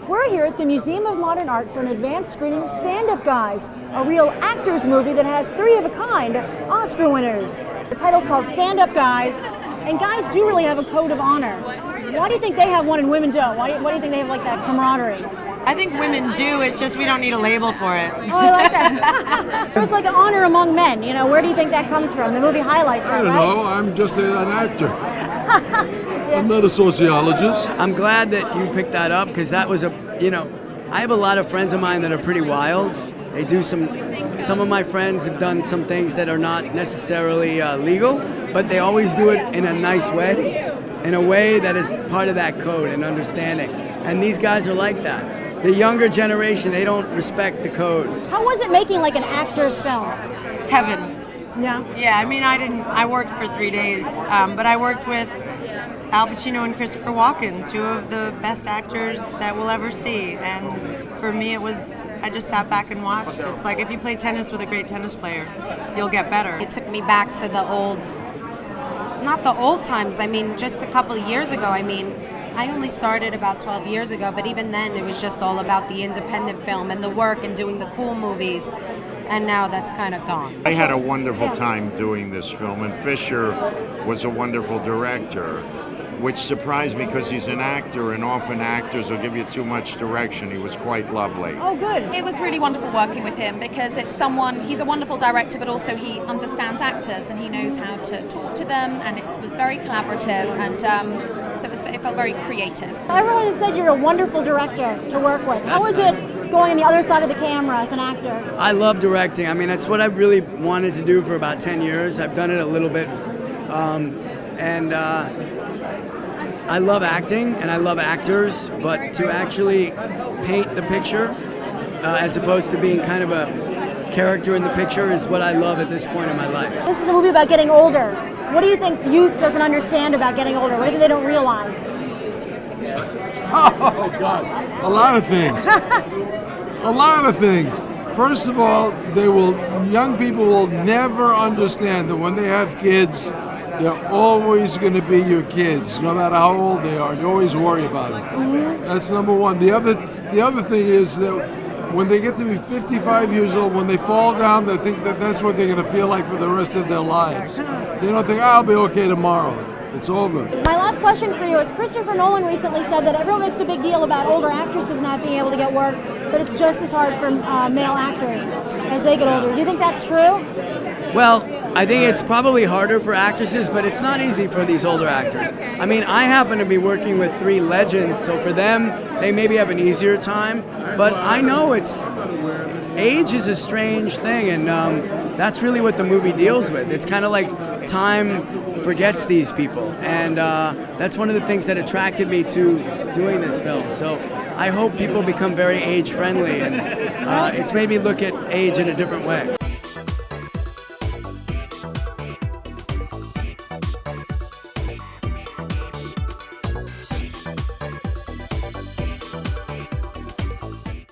We're here at the Museum of Modern Art for an advanced screening of Stand Up Guys, a real actors movie that has three of a kind Oscar winners. The title's called Stand Up Guys, and guys do really have a code of honor. Why do you think they have one and women don't? Why do you think they have like that camaraderie? I think women do, it's just we don't need a label for it. Oh, I like that. So it's like an honor among men, you know, where do you think that comes from? The movie highlights that, I don't right? know, I'm just an actor. I'm not a sociologist. I'm glad that you picked that up because that was I have a lot of friends of mine that are pretty wild. They do some of my friends have done some things that are not necessarily legal, but they always do it in a nice way, in a way that is part of that code and understanding. And these guys are like that. The younger generation, they don't respect the codes. How was it making like an actor's film? Heaven. Yeah. Yeah, I mean, I worked for 3 days, but I worked with Al Pacino and Christopher Walken, two of the best actors that we'll ever see. And for me, I just sat back and watched. It's like if you play tennis with a great tennis player, you'll get better. It took me back to not the old times, I mean, just a couple of years ago. I mean, I only started about 12 years ago, but even then it was just all about the independent film and the work and doing the cool movies. And now that's kind of gone. I had a wonderful time doing this film, and Fisher was a wonderful director, which surprised me because he's an actor, and often actors will give you too much direction. He was quite lovely. Oh, good. It was really wonderful working with him because he's a wonderful director, but also he understands actors and he knows how to talk to them, and it was very collaborative, and so it felt very creative. Everyone has said you're a wonderful director to work with. How was it going on the other side of the camera as an actor? I love directing. I mean, that's what I really wanted to do for about 10 years. I've done it a little bit. I love acting and I love actors, but to actually paint the picture as opposed to being kind of a character in the picture is what I love at this point in my life. This is a movie about getting older. What do you think youth doesn't understand about getting older? What do you think they don't realize? Oh, God. A lot of things. A lot of things. First of all, young people will never understand that when they have kids, they're always going to be your kids, no matter how old they are. You always worry about it. Mm-hmm. That's number one. The other thing is that when they get to be 55 years old, when they fall down, they think that that's what they're going to feel like for the rest of their lives. They don't think, I'll be okay tomorrow. It's over. My last question for you is, Christopher Nolan recently said that everyone makes a big deal about older actresses not being able to get work, but it's just as hard for male actors as they get older. Do you think that's true? Well, I think it's probably harder for actresses, but it's not easy for these older actors. I mean, I happen to be working with three legends, so for them, they maybe have an easier time, but I know age is a strange thing, and that's really what the movie deals with. It's kind of like time forgets these people, and that's one of the things that attracted me to doing this film. So I hope people become very age-friendly, and it's made me look at age in a different way.